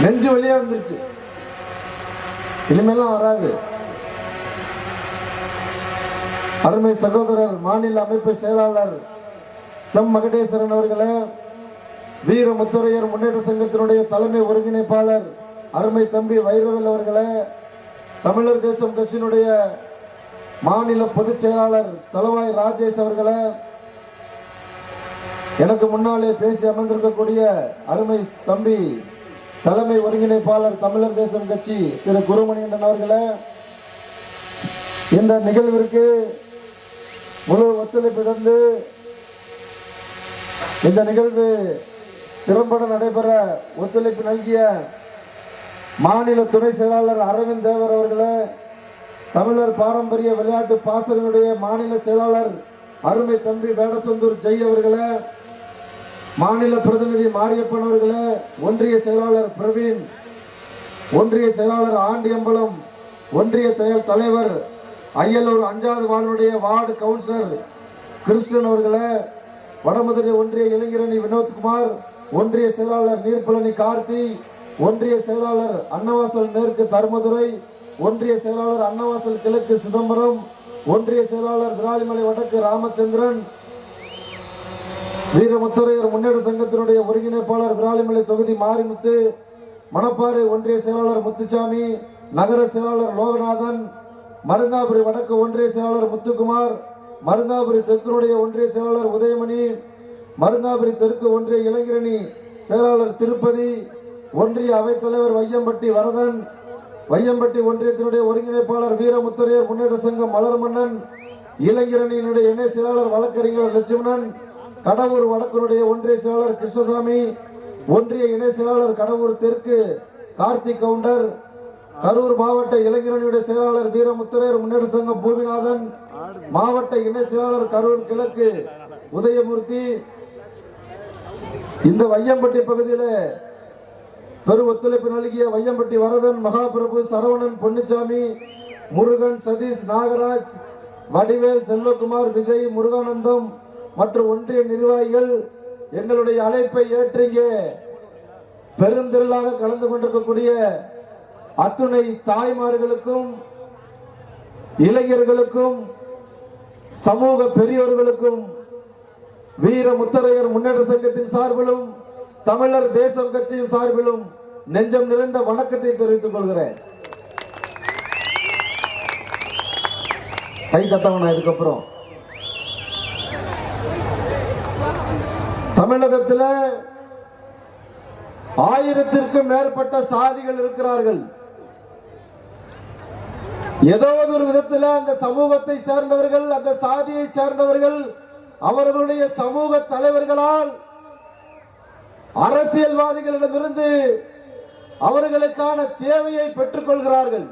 நெஞ்சு வெளியே வந்துருச்சு, இனிமேலாம் வராது. அருமை சகோதரர் மாநில அமைப்பு செயலாளர் செம் மகடேஸ்வரன் அவர்களே, வீர முத்தரையர் முன்னேற்ற சங்கத்தினுடைய தலைமை ஒருங்கிணைப்பாளர் அருமை தம்பி வைரவேல் அவர்களே, தமிழர் தேசம் கட்சியினுடைய மாநில பொதுச் செயலாளர் தலவாய் ராஜேஷ் அவர்களே, எனக்கு முன்னாலே பேசி அமர்ந்திருக்கக்கூடிய அருமை தம்பி தலைமை ஒருங்கிணைப்பாளர் தமிழர் தேசம் கட்சி திரு குருமணிகண்டன் அவர்களே, இந்த நிகழ்விற்கு முழு ஒத்துழைப்பு தந்து இந்த நிகழ்வு திறம்பட நடைபெற ஒத்துழைப்பு நல்கிய மாநில துணை செயலாளர் அரவிந்த் தேவர் அவர்களே, தமிழர் பாரம்பரிய விளையாட்டு பாசறையினுடைய மாநில செயலாளர் அருமை தம்பி வேடசந்தூர் ஜெய் அவர்களே, மாநில பிரதிநிதி மாரியப்பன் அவர்களே, ஒன்றிய செயலாளர் பிரவீன், ஒன்றிய செயலாளர் ஆண்டியம்பலம், ஒன்றிய தலைவர் அய்யலூர் 5வது வார்டுடைய வார்டு கவுன்சிலர் கிருஷ்ணன் அவர்களே, வடமதுரை ஒன்றிய இளைஞரணி வினோத்குமார், ஒன்றிய செயலாளர் நீர்பழனி கார்த்தி, ஒன்றிய செயலாளர் அன்னவாசல் மேற்கு தர்மதுரை, ஒன்றிய செயலாளர் அன்னவாசல் கிழக்கு சிதம்பரம், ஒன்றிய செயலாளர் விராலிமலை வடக்கு ராமச்சந்திரன், வீரமுத்தரையர் முன்னேற்ற சங்கத்தினுடைய ஒருங்கிணைப்பாளர் விராலிமலை தொகுதி மாரிமுத்து, மணப்பாறை ஒன்றிய செயலாளர் முத்துசாமி, நகர செயலாளர் லோகநாதன், மருங்காபுரி வடக்கு ஒன்றிய செயலாளர் முத்துக்குமார், மருங்காபுரி தெற்குடைய ஒன்றிய செயலாளர் உதயமணி, மருங்காபுரி தெற்கு ஒன்றிய இளைஞரணி செயலாளர் திருப்பதி, ஒன்றிய அவைத்தலைவர் வையம்பட்டி வரதன், வையம்பட்டி ஒன்றியத்தினுடைய ஒருங்கிணைப்பாளர் வீரமுத்தரையர் முன்னேற்ற சங்கம் மலர்மன்னன், இளைஞரணியினுடைய இணை செயலாளர் வழக்கறிஞர் லட்சுமணன், கடவுர் வடக்குடைய ஒன்றிய செயலாளர் கிருஷ்ணசாமி, ஒன்றிய இணை செயலாளர் கடவுர் தெற்கு கார்த்திக் கவுண்டர், கரூர் மாவட்ட இளைஞரணியுடைய செயலாளர் வீரமுத்தரையர் முன்னேற்ற சங்கம் பூமிநாதன், மாவட்ட இணை செயலாளர் கரூர் கிழக்கு உதயமூர்த்தி. இந்த வையம்பட்டி பகுதியில் பெரு ஒத்துழைப்பு நல்கிய வையம்பட்டி வரதன், மகாபிரபு, சரவணன், பொன்னுச்சாமி, முருகன், சதீஷ், நாகராஜ், வடிவேல், செல்வகுமார், விஜய், முருகானந்தம் மற்றும் ஒன்றிய நிர்வாகிகள் எங்களுடைய அழைப்பை ஏற்றிங்க பெருந்திரளாக கலந்து கொண்டிருக்கக்கூடிய அத்துணை தாய்மார்களுக்கும் இளைஞர்களுக்கும் சமூக பெரியோர்களுக்கும் வீர முத்தரையர் முன்னேற்ற சங்கத்தின் சார்பிலும் தமிழர் தேசம் கட்சியின் சார்பிலும் நெஞ்சம் நிறைந்த வணக்கத்தை தெரிவித்துக் கொள்கிறேன். கை தட்டவனா. இதுக்கப்புறம் தமிழகத்தில் 1000த்திற்கும் மேற்பட்ட சாதிகள் இருக்கிறார்கள். ஏதோ ஒரு விதத்தில் அந்த சமூகத்தை சேர்ந்தவர்கள், அந்த சாதியை சேர்ந்தவர்கள் அவர்களுடைய சமூக தலைவர்களால் அரசியல்வாதிகளிடமிருந்து அவர்களுக்கான தேவையை பெற்றுக் கொள்கிறார்கள்.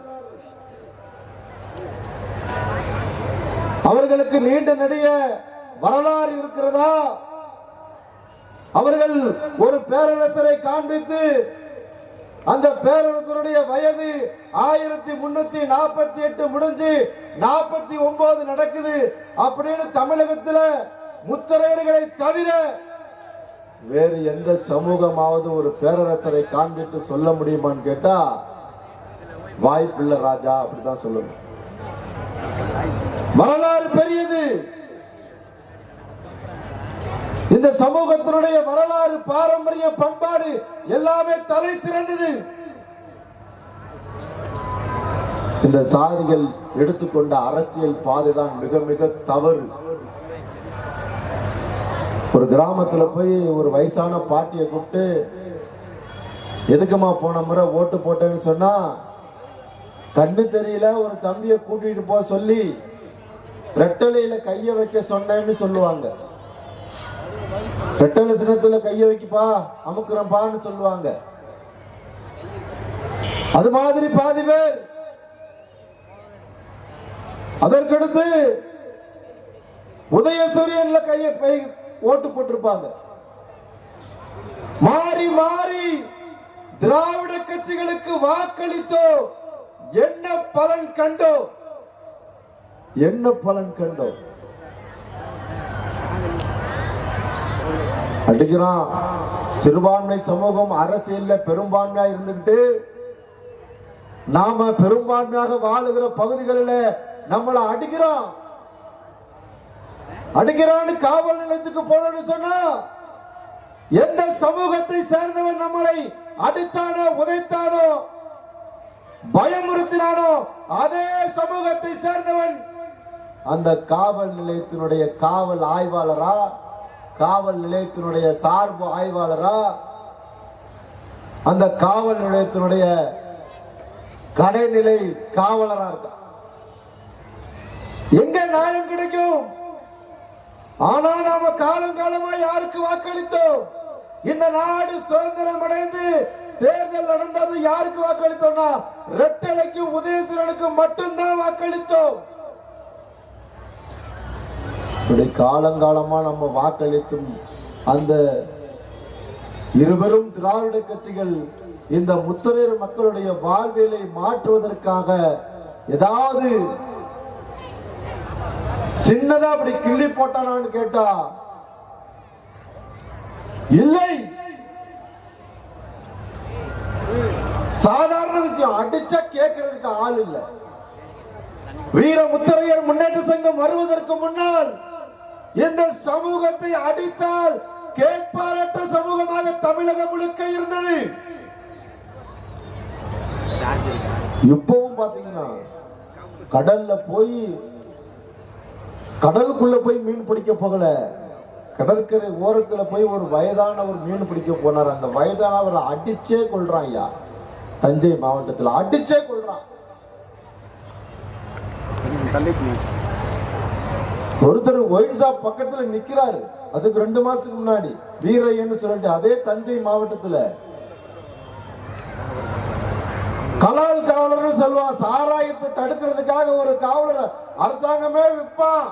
அவர்களுக்கு நீண்ட நெடிய வரலாறு இருக்கிறதா? அவர்கள் ஒரு பேரரசரை காண்பித்து அந்த பேரரசருடைய வயது 1348 முடிஞ்சு 49 நடக்குது அப்படின்னு தமிழகத்தில் முத்தரையர்களை தவிர வேறு எந்த சமூகமாவது ஒரு பேரரசரை காண்பித்து சொல்ல முடியுமான்னு கேட்டா வாய்ப்பில்லை ராஜா, அப்படிதான் சொல்லணும். வரலாறு பெரியது. இந்த சமூகத்தினுடைய வரலாறு, பாரம்பரிய, பண்பாடு எல்லாமே தலை சிறந்தது. இந்த சாதிகள் எடுத்துக்கொண்ட அரசியல் பாதைதான் மிக மிக தவறு. ஒரு கிராமத்துல போய் ஒரு வயசான பாட்டியை கூப்பிட்டு எதுக்குமா போன முறை ஓட்டு போட்டேன்னு சொன்னா கண்ணு தெரியல ஒரு தம்பியை கூட்டிட்டு போக சொல்லி ரெட்டலையில கைய வைக்க சொன்னேன்னு சொல்லுவாங்க. ரெட்டலை சின்னத்துல கைய வைக்கப்பா அமுக்குறப்பான்னு சொல்லுவாங்க. அது மாதிரி பாதி பேர் அதற்கடுத்து உதயசூரியன்ல கையை ஓட்டு போட்டிருப்பாங்க. மாறி மாறி திராவிட கட்சிகளுக்கு வாக்களித்தோ என்ன பலன் கண்டோ? என்ன பலன் கண்டோ? அடிக்கிறான். சிறுபான்மை சமூகம் அரசியல்ல பெரும்பான்மையா இருந்துகிட்டு நாம பெரும்பான்மையாக வாழுகிற பகுதிகளில் நம்மளை அடிக்கிறான்னு காவல் நிலையத்துக்கு போனோம்னு சொன்னா, எந்த சமூகத்தை சேர்ந்தவன் நம்மளை அடித்தானோ உதைத்தானோ பயமுறுத்தினானோ அதே சமூகத்தை சேர்ந்தவன் அந்த காவல் நிலையத்தினுடைய காவல் ஆய்வாளரா, காவல் நிலையத்தினுடைய சார்பு ஆய்வாளரா, அந்த காவல் நிலையத்தினுடைய கடைநிலை காவலரா இருக்க எங்க நியாயம் கிடைக்கும்? ஆனா நாம காலங்காலமா யாருக்கு வாக்களித்தோம்? இந்த நாடு சுதந்திரம் அடைந்து தேர்தல் நடந்தது யாருக்கு வாக்களித்தோம்னா ரெட்டலைக்கு உதயசூரனுக்கு மட்டும்தான் வாக்களித்தோம். காலங்காலமா நம்ம வாக்களித்தும் அந்த இருவரும் திராவிட கட்சிகள் இந்த முத்தரையர் மக்களுடைய வாழ்வியலை மாற்றுவதற்காக ஏதாவது சின்னதா அப்படி கிள்ளி போட்டானான்னு கேட்டா இல்லை. சாதாரண விஷயம், அடிச்சா கேட்கறதுக்கு ஆள் இல்லை. வீர முத்தரையர் முன்னேற்ற சங்கம் வருவதற்கு முன்னால் இந்த சமூகத்தை அடித்தால் கேட்பாரற்ற சமூகமாக தமிழகம் முழுக்க இருந்தது. இப்பவும் பாத்தீங்கன்னா கடலுக்குள்ள போய் மீன் பிடிக்க போகல, கடற்கரை ஓரத்துல போய் ஒரு வயதானவர் மீன் பிடிக்க போனார். அந்த வயதானவர் அடிச்சே கொள்றான். ஐயா, தஞ்சை மாவட்டத்தில் அடிச்சே கொள்றான். ஒருத்தர் ஒயின் ஷாப் பக்கத்துல நிக்கிறாரு. அதுக்கு 2 மாசத்துக்கு முன்னாடி வீரையன்னு சொல்லிட்டு அதே தஞ்சை மாவட்டத்துல கலால் காவலர் சொல்லுவான். சாராயத்தை தடுக்கிறதுக்காக ஒரு காவலர் அரசாங்கமே விற்பான்.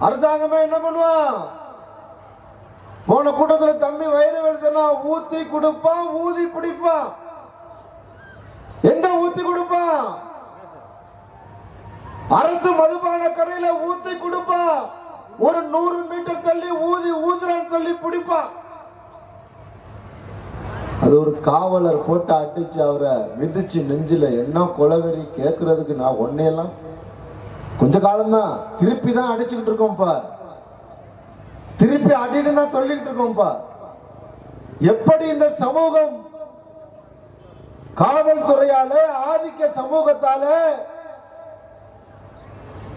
அரசாங்கமே என்ன பண்ணுவான்? போன கூட்டத்தில் தம்பி வைரவேல் சொன்னா ஊத்தி கொடுப்பான், ஊதி பிடிப்பான். எங்க ஊத்தி கொடுப்பான்? அரசு மதுபான கடையில ஊத்தி கொடுப்பான். ஒரு 100 மீட்டர் தள்ளி ஊதுறான்னு சொல்லி பிடிப்பான். அது ஒரு காவலர் போட்டு அடிச்சு அவரை மிதிச்சு நெஞ்சில என்ன கொலவெறி கேட்கறதுக்கு நான் ஒன்னையெல்லாம் கொஞ்ச காலம்தான் திருப்பி தான் அடிச்சுக்கிட்டு இருக்கோம்ப்பா, திருப்பி அடிட்டு தான் சொல்லிட்டு இருக்கோம்ப்பா. எப்படி இந்த சமூகம் காவல்துறையால ஆதிக்க சமூகத்தால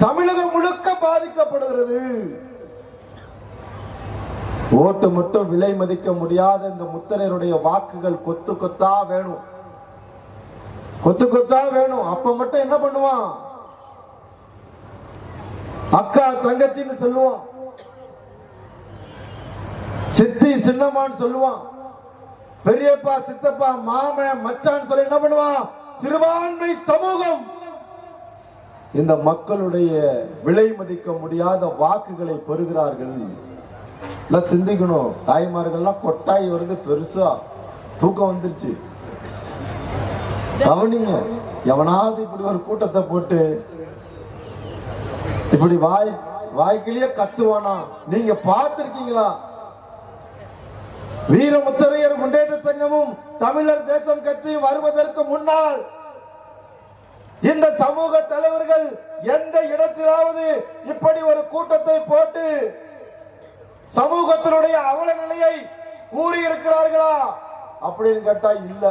தமிழகம் முழுக்க பாதிக்கப்படுகிறது. ஓட்டு மட்டும் விலை மதிக்க முடியாத இந்த முத்தரையருடைய வாக்குகள் கொத்து கொத்தா வேணும், கொத்து கொத்தா வேணும். அப்ப மட்டும் என்ன பண்ணுவான்? அக்கா தங்கச்சின்னு சொல்லுவான், சித்தி சின்னம்மான்னு சொல்லுவான், பெரியப்பா சித்தப்பா மாமன் மச்சான்னு சொல்லி என்ன பண்ணுவான்? சிறுபான்மை சமூகம் இந்த மக்களுடைய விலை மதிக்க முடியாத வாக்குகளை பெறுகிறார்கள். சிந்திக்கணும். தாய்மார்கள்லாம் கொட்டாய் வருது, பெருசா தூக்கம் வந்துருச்சு. கவனிங்க, எவனாவது இப்படி ஒரு கூட்டத்தை போட்டு இப்படி வாய்க்கிலேயே கத்துவானா? நீங்க பார்த்திருக்கீங்களா? வீரமுத்தரையர் முன்னேற்ற சங்கமும் தமிழர் தேசம் கட்சியும் வருவதற்கு முன்னால் இந்த சமூக தலைவர்கள் எந்த இடத்திலாவது இப்படி ஒரு கூட்டத்தை போட்டு சமூகத்தினுடைய அவல நிலையை கூறியிருக்கிறார்களா அப்படின்னு கேட்டா இல்ல.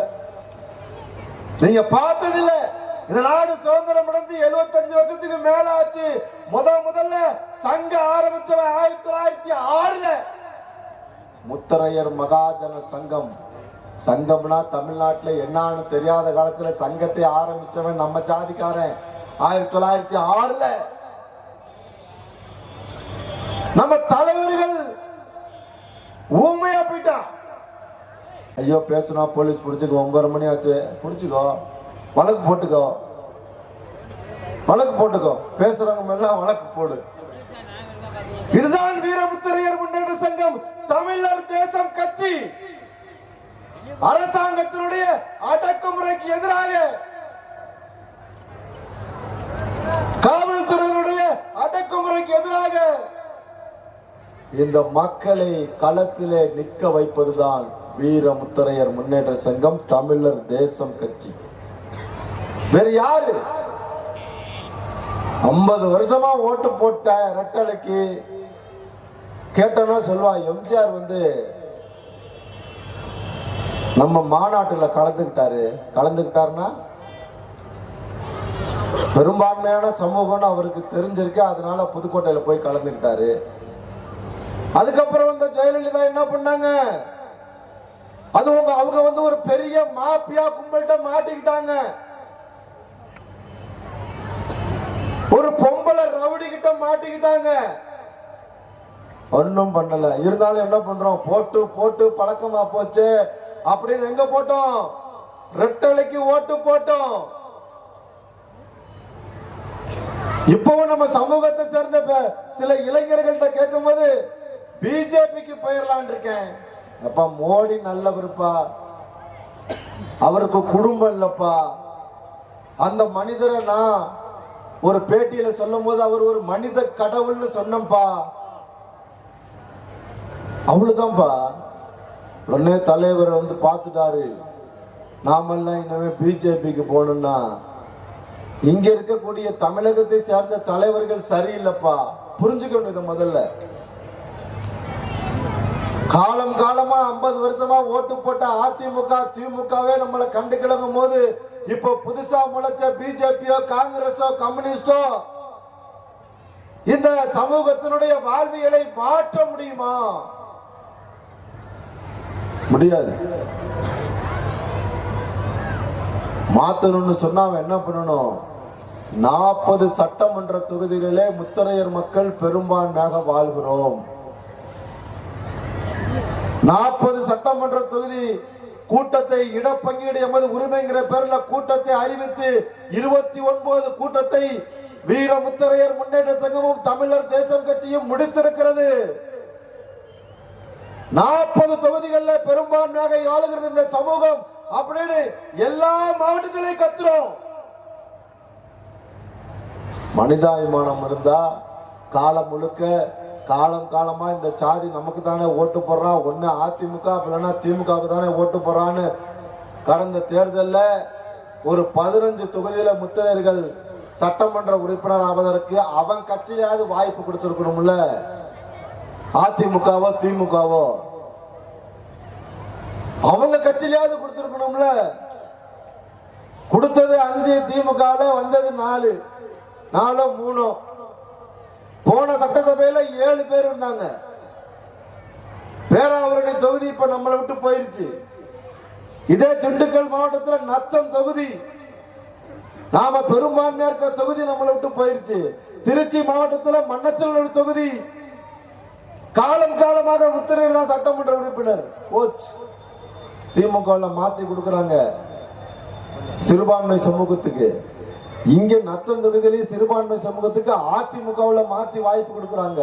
நீங்க பார்த்ததில்ல. இந்த நாடு சுதந்திரம் அடைஞ்சு 75 வருஷத்துக்கு மேல ஆச்சு. முதல்ல சங்கம் ஆரம்பிச்சவன் 1906 முத்தரையர் மகாஜன சங்கம். சங்கம்னா தமிழ்நாட்டுல என்னன்னு தெரியாத காலத்துல சங்கத்தை ஆரம்பிச்சவன் நம்ம ஜாதிக்காரன் 1906. நம்ம தலைவர்கள் ஊமையா போயிட்டான். ஐயோ பேசுனா போலீஸ் பிடிச்சுக்கோ, 9:30 மணி ஆச்சு, பிடிச்சுக்கோ, வழக்கு போட்டுக்கோ, பேசுறவங்க மேல வழக்கு போடு. இதுதான் வீரமுத்தரையர் முன்னேற்ற சங்கம், தமிழர் தேசம் கட்சி. அரசாங்கத்தினுடைய அடக்குமுறைக்கு எதிராக, காவல்துறையினுடைய அடக்குமுறைக்கு எதிராக இந்த மக்களை களத்திலே நிற்க வைப்பதுதான் வீரமுத்தரையர் முன்னேற்ற சங்கம், தமிழர் தேசம் கட்சி. வேற யாரு? 50 வருஷமா ஓட்டு போட்ட ரெட்டலைக்கு கேட்டோம்னா சொல்லுவா, எம்ஜிஆர் நம்ம மாநாட்டில் கலந்துக்கிட்டாருன்னா பெரும்பான்மையான சமூகம்னு அவருக்கு தெரிஞ்சிருக்கு, அதனால புதுக்கோட்டையில போய் கலந்துக்கிட்டாரு. அதுக்கப்புறம் ஜெயலலிதா என்ன பண்ணாங்க? அது அவங்க ஒரு பெரிய மாபியா கும்பல்கிட்ட மாட்டிக்கிட்டாங்க, ஒரு பொம்பளை ரவுடி கிட்ட மாட்டிக்கிட்டாங்க. ஒன்னும் பண்ணல. இருந்தாலும் என்ன பண்றோம்? போட்டு போட்டு பழக்கமா போச்சு அப்படின்னு எங்க போட்டோம்? ரெட்டலைக்கு ஓட்டு போட்டோம். இப்பவும் நம்ம சமூகத்தை சேர்ந்த சில இளைஞர்கள்ட்ட கேட்கும் போது பிஜேபிக்கு போயிடலான் இருக்கேன். அப்பா, மோடி நல்லவருப்பா, அவருக்கு குடும்பம் இல்லப்பா. அந்த மனிதரை நான் ஒரு பேட்டியில சொல்லும் போது அவர் ஒரு மனித கடவுள்னு சொன்னப்பா, அவ்வளவுதான்ப்பா. உடனே தலைவர் பார்த்துட்டாரு, நாமெல்லாம் இனிமே பிஜேபிக்கு போகணும்னா இங்க இருக்கக்கூடிய தமிழகத்தை சேர்ந்த தலைவர்கள் சரியில்லைப்பா. புரிஞ்சுக்கணும் இதை முதல்ல. காலம் காலமா 50 வருஷமா ஓட்டு போட்ட அதிமுக திமுகவே நம்மளை கண்டு கிளங்கும் போது இப்ப புதுசா முளைச்ச பிஜேபியோ காங்கிரஸோ கம்யூனிஸ்டோ இந்த சமூகத்தினுடைய வாழ்வியலை மாற்ற முடியுமா? முடியாது. மாத்தணும்னு சொன்னா என்ன பண்ணணும்? 40 சட்டமன்ற தொகுதிகளிலே முத்தரையர் மக்கள் பெரும்பான்மையாக வாழ்கிறோம். 40 சட்டமன்ற தொகுதி கூட்டத்தை இடப்பங்கீடு எமது உரிமைங்கிற பேர்ல கூட்டத்தை அறிவித்து 29 கூட்டத்தை வீரமுத்தரையர் முன்னேற்ற சங்கமும் தமிழர் தேசம் கட்சியும் முடித்திருக்கிறது. 40 தொகுதிகளில் பெரும்பான்மையாக ஆளுகிறது இந்த சமூகம் அப்படின்னு எல்லா மாவட்டத்திலையும் கத்துறோம். மனிதாபிமானம் இருந்தா காலம் முழுக்க காலம் காலமா இந்த சாதி நமக்கு தானே ஓட்டு போடுறான், ஒன்னு அதிமுக இல்லைன்னா திமுகவுக்கு தானே ஓட்டு போடுறான்னு கடந்த தேர்தலில் ஒரு 15 தொகுதியில முத்தரையர்கள் சட்டமன்ற உறுப்பினர் ஆவதற்கு அவன் கட்சியாவது வாய்ப்பு கொடுத்திருக்கணும்ல. அதிமுகவோ திமுகவோ அவங்க கட்சியிலாவது கொடுத்திருக்கணும்ல. கொடுத்தது 5, திமுக வந்தது 4, 3. போன சட்டசபையில 7 பேர் இருந்தாங்க. பேராவூரணி தொகுதி இப்ப நம்மளை விட்டு போயிருச்சு. இதே திண்டுக்கல் மாவட்டத்தில் நத்தம் தொகுதி, நாம பெரும்பான்மையா இருக்க தொகுதி நம்மளை விட்டு போயிருச்சு. திருச்சி மாவட்டத்தில் மன்னச்சல் தொகுதி காலம் காலமாக முத்திரையர் தான் சட்டமன்ற உறுப்பினர். போச்சு. திமுக மாத்தி கொடுக்கறாங்க சிறுபான்மை சமூகத்துக்கு. இங்க நத்தம் தொகுதியிலே சிறுபான்மை சமூகத்துக்கு அதிமுகவுல மாத்தி வாய்ப்பு கொடுக்கறாங்க.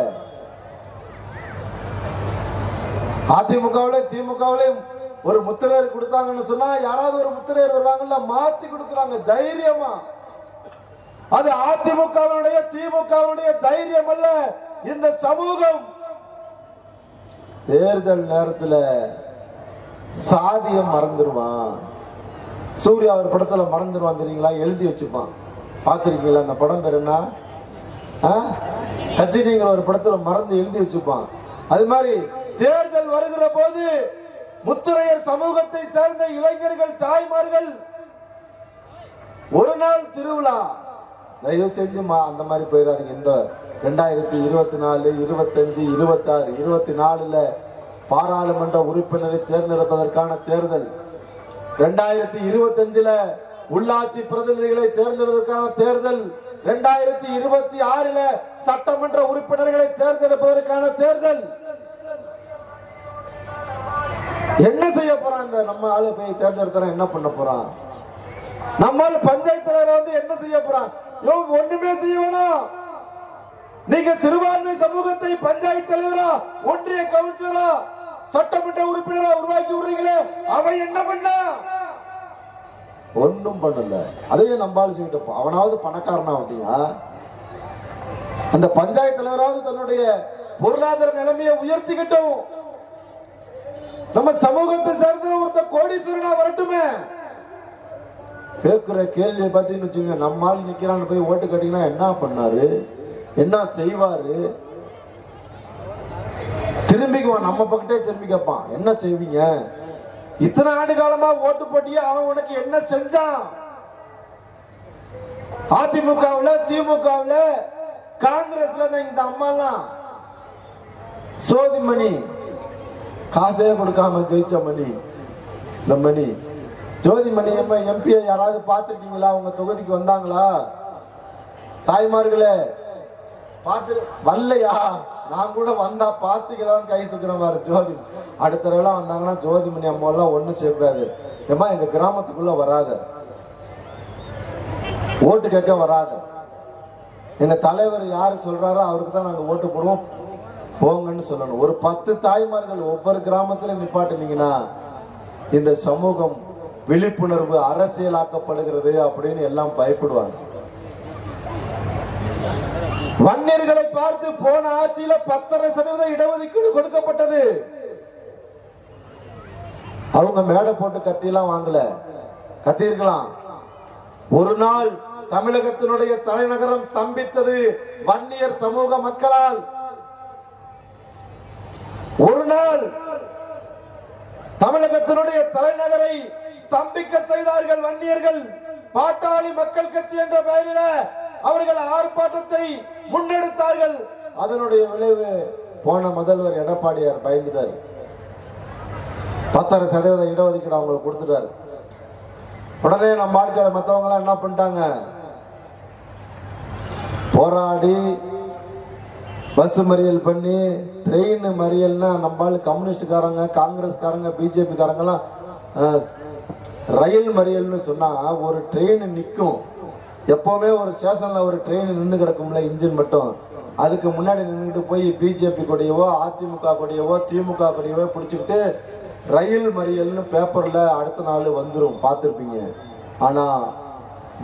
அதிமுகவுல திமுகவுல ஒரு முத்திரையர் கொடுத்தாங்கன்னு சொன்னா யாராவது ஒரு முத்திரையர் வருவாங்கல்ல, மாத்தி கொடுக்கறாங்க தைரியமா. அது அதிமுகவுடைய திமுகவுடைய தைரியம் அல்ல. இந்த சமூகம் தேர்தல் நேரத்தில் சாதியம் மறந்துடுவான். சூர்யா ஒரு படத்துல மறந்துடுவான் தெரியுங்களா? எழுதி வச்சுப்பான். பார்த்துருக்கீங்களா? அந்த படம் பேர் என்ன? கட்சினிங்கிற ஒரு படத்துல மறந்து எழுதி வச்சுப்பான். அது மாதிரி தேர்தல் வருகிற போது முத்திரையர் சமூகத்தை சேர்ந்த இளைஞர்கள், தாய்மார்கள் ஒரு நாள் திருவிழா தயவு செஞ்சு அந்த மாதிரி போயிடாதீங்க. இந்த 2024, 25, 26, 24 பாராளுமன்ற உறுப்பினரை தேர்ந்தெடுப்பதற்கான தேர்தல், 2025 உள்ளாட்சி பிரதிநிதிகளை தேர்ந்தெடுப்பதற்கான தேர்தல், 2026 சட்டமன்ற உறுப்பினர்களை தேர்ந்தெடுப்பதற்கான தேர்தல். என்ன செய்ய போறாங்க? நம்ம ஆளு போய் தேர்ந்தெடுத்த என்ன பண்ண போறான்? நம்மால பஞ்சாயத்து தலைவர் என்ன செய்ய போறான்? ஒண்ணுமே செய்ய வேணாம். நீங்க சிறுபான்மை சமூகத்தை பஞ்சாயத்து தலைவரா, ஒன்றிய கவுன்சிலரா, சட்டமன்ற உறுப்பினரா உருவாக்கி விடுறீங்களே, அவன் என்ன பண்ண? ஒன்னும் பண்ணல. அதையே நம்பாலும் செய்யிட்டு அவனாவது பணக்காரனா அப்படியா? அந்த பஞ்சாயத்து தலைவராவது தன்னுடைய பொருளாதார நிலைமையை உயர்த்திக்கிட்டோம். நம்ம சமூகத்தை சேர்ந்த ஒருத்த கோடீஸ்வரனா வரட்டுமே. கேட்கிற கேள்வியை பார்த்தீங்கன்னு வச்சுங்க, நம்மால் நிக்கிறான்னு போய் ஓட்டு கட்டிங்கன்னா என்ன பண்ணாரு, என்ன செய்வாரு, திரும்பிக்குவான் நம்ம பக்கத்தே திரும்பி கேட்பான் என்ன செய்வீங்க, இத்தனை ஆண்டு காலமா ஓட்டு போட்டியே அவன் உனக்கு என்ன செஞ்சான். அதிமுகவுல திமுகவுல காங்கிரஸ்ல இந்த அம்மாலாம் சோதிமணி காசே கொடுக்காம ஜெயிச்ச மணி, இந்த மணி ஜோதிமணி எம்பியை யாராவது பார்த்துருக்கீங்களா? உங்க தொகுதிக்கு வந்தாங்களா? தாய்மார்களே பார்த்து வரலையா? நான் கூட வந்தா பார்த்துக்கலான்னு கை தூக்குறவாரு ஜோதி. அடுத்த தடவைலாம் வந்தாங்கன்னா ஜோதிமணி அம்மாவெல்லாம் ஒன்றும் செய்யக்கூடாது, ஏமா எங்க கிராமத்துக்குள்ள வராத, ஓட்டு கேட்க வராத, எங்க தலைவர் யாரு சொல்றாரோ அவருக்கு தான் நாங்க ஓட்டு போடுவோம் போங்கன்னு சொல்லணும். ஒரு 10 தாய்மார்கள் ஒவ்வொரு கிராமத்திலும் நிப்பாட்டினீங்கன்னா இந்த சமூகம் விழிப்புணர்வு அரசியலாக்கப்படுகிறது அப்படின்னு எல்லாம் பயப்படுவாங்க. வன்னியர்களை பார்த்து போன ஆட்சியில 10% இடஒதுக்கீடு கொடுக்கப்பட்டது. அவங்க மேடை போட்டு கத்தியெல்லாம் வாங்கல, கத்தியிருக்கலாம். ஒரு நாள் தமிழகத்தினுடைய தலைநகரம் ஸ்தம்பித்தது வன்னியர் சமூக மக்களால். ஒரு நாள் தமிழகத்தினுடைய தலைநகரை ஸ்தம்பிக்க செய்தார்கள் வன்னியர்கள். பாட்டாளி மக்கள் கட்சி என்ற பெயரில் அவர்கள் ஆர்ப்பாட்டத்தை முன்னெடுத்தார்கள். அதனுடைய விளைவு போன முதல்வர் எடப்பாடியார் பயந்துட்டார். 10% இடஒதுக்கீடு அவங்களுக்கு கொடுத்துட்டாரு. உடனே நம்ம ஆட்கள் மற்றவங்க எல்லாம் என்ன பண்ணிட்டாங்க, போராடி பஸ் மறியல் பண்ணி, ட்ரெயின் மறியல்னா நம்மளால கம்யூனிஸ்டுக்காரங்க காங்கிரஸ்காரங்க பிஜேபி காரங்கெல்லாம் ரயில் மறியல்னு சொன்னா ஒரு ட்ரெயின் நிற்கும். எப்பவுமே ஒரு ஸ்டேஷன்ல ஒரு ட்ரெயின் நின்று கிடக்கும்ல, இன்ஜின் மட்டும். அதுக்கு முன்னாடி நின்றுட்டு போய் பிஜேபி கொடியவோ அதிமுக கொடியவோ திமுக கொடியவோ பிடிச்சிக்கிட்டு ரயில் மறியல்னு பேப்பர்ல அடுத்த நாள் வந்துடும், பார்த்துருப்பீங்க. ஆனா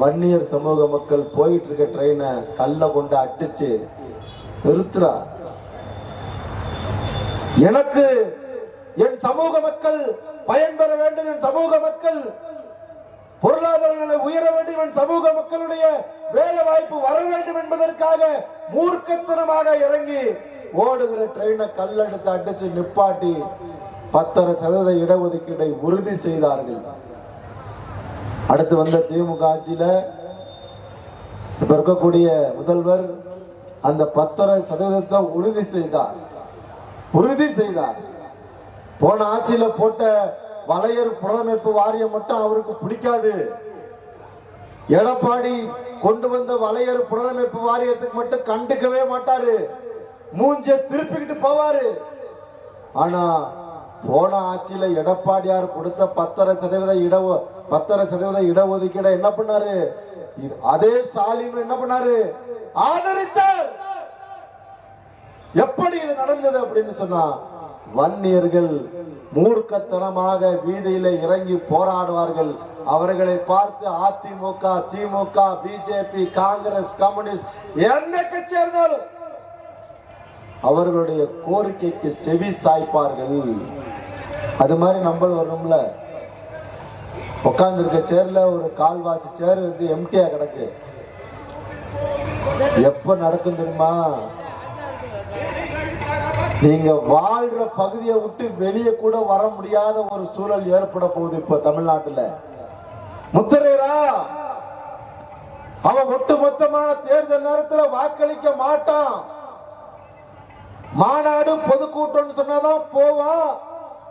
வன்னியர் சமூக மக்கள் போயிட்டு இருக்க ட்ரெயினை கல்ல கொண்டு அடிச்சு நிறுத்துறா. எனக்கு என் சமூக மக்கள் பயன்பெற வேண்டும், என் சமூக மக்கள் பொருளாதார நிலை உயர வேண்டும், என் சமூக மக்களுடைய வேலை வாய்ப்பு வர வேண்டும் என்பதற்காக மூர்க்கத்தனமாக இறங்கி ஓடுகிற ட்ரெயினை கல்லெடுத்து அடிச்சு நிப்பாட்டி 10% இடஒதுக்கீட்டை உறுதி செய்தார்கள். அடுத்து வந்த திமுக ஆட்சியில இப்ப இருக்கக்கூடிய முதல்வர் அந்த 10% உறுதி செய்தார். போன ஆட்சியில போட்ட வளையர் புறமைப்பு வாரியம் மட்டும் அவருக்கு பிடிக்காது. எடப்பாடி கொண்டு வந்த வளையர் புனரமைப்பு வாரியத்துக்கு மட்டும் கண்டுக்கவே மாட்டாரு, மூஞ்ச திருப்பிக்கிட்டு போவாரு. ஆனா போன ஆட்சியில எடப்பாடியார் கொடுத்த 10% இடஒதுக்கீடு என்ன பண்ணாரு, அதே ஸ்டாலின் என்ன பண்ணாரு, ஆதரிச்சார். எப்படி இது நடந்தது அப்படின்னு சொன்னா, வன்னியர்கள் மூர்க்கத்தனமாக வீதியில இறங்கி போராடுவார்கள். அவர்களை பார்த்து அதிமுக திமுக பிஜேபி காங்கிரஸ் கம்யூனிஸ்ட் எந்த கட்சியா இருந்தாலும் அவர்களுடைய கோரிக்கைக்கு செவி சாய்ப்பார்கள். அது மாதிரி நம்ம வரணும்ல, உட்கார்ந்து இருக்க சேர்ல ஒரு கால்வாசி சேர் வந்து எம்டியா கிடக்கு. எப்ப நடக்கும் தெரியுமா, நீங்க வாழ்ற பகுதியை விட்டு வெளியே கூட வர முடியாத ஒரு சூழல் ஏற்பட போகுது. இப்ப தமிழ்நாட்டுல முத்திரையரா அவன் ஒட்டுமொத்தமா தேர்தல் நேரத்தில் வாக்களிக்க மாட்டான். மாநாடு பொதுக்கூட்டம் சொன்னாதான் போவான்,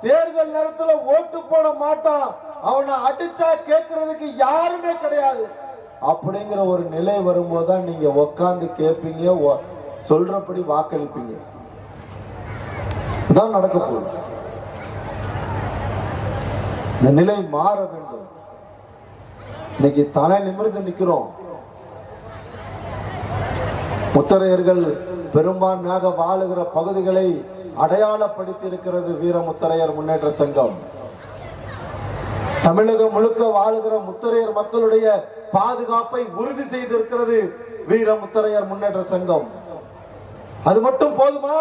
தேர்தல் நேரத்தில் ஓட்டு போட மாட்டான். அவனை அடிச்சா கேட்கறதுக்கு யாருமே கிடையாது. அப்படிங்கிற ஒரு நிலை வரும்போதுதான் நீங்க உட்கார்ந்து கேட்பீங்க, சொல்றபடி வாக்களிப்பீங்க. தான் நடக்க போகுது. இந்த நிலை மாற வேண்டும். இன்னைக்கு தலை நிமிர்ந்து நிற்கிறோம். முத்தரையர்கள் பெரும்பான்மையாக வாழுகிற பகுதிகளை அடையாளப்படுத்தி இருக்கிறது வீர முத்தரையர் முன்னேற்ற சங்கம். தமிழகம் முழுக்க வாழுகிற முத்தரையர் மக்களுடைய பாதுகாப்பை உறுதி செய்திருக்கிறது வீர முத்தரையர் முன்னேற்ற சங்கம். அது மட்டும் போதுமா?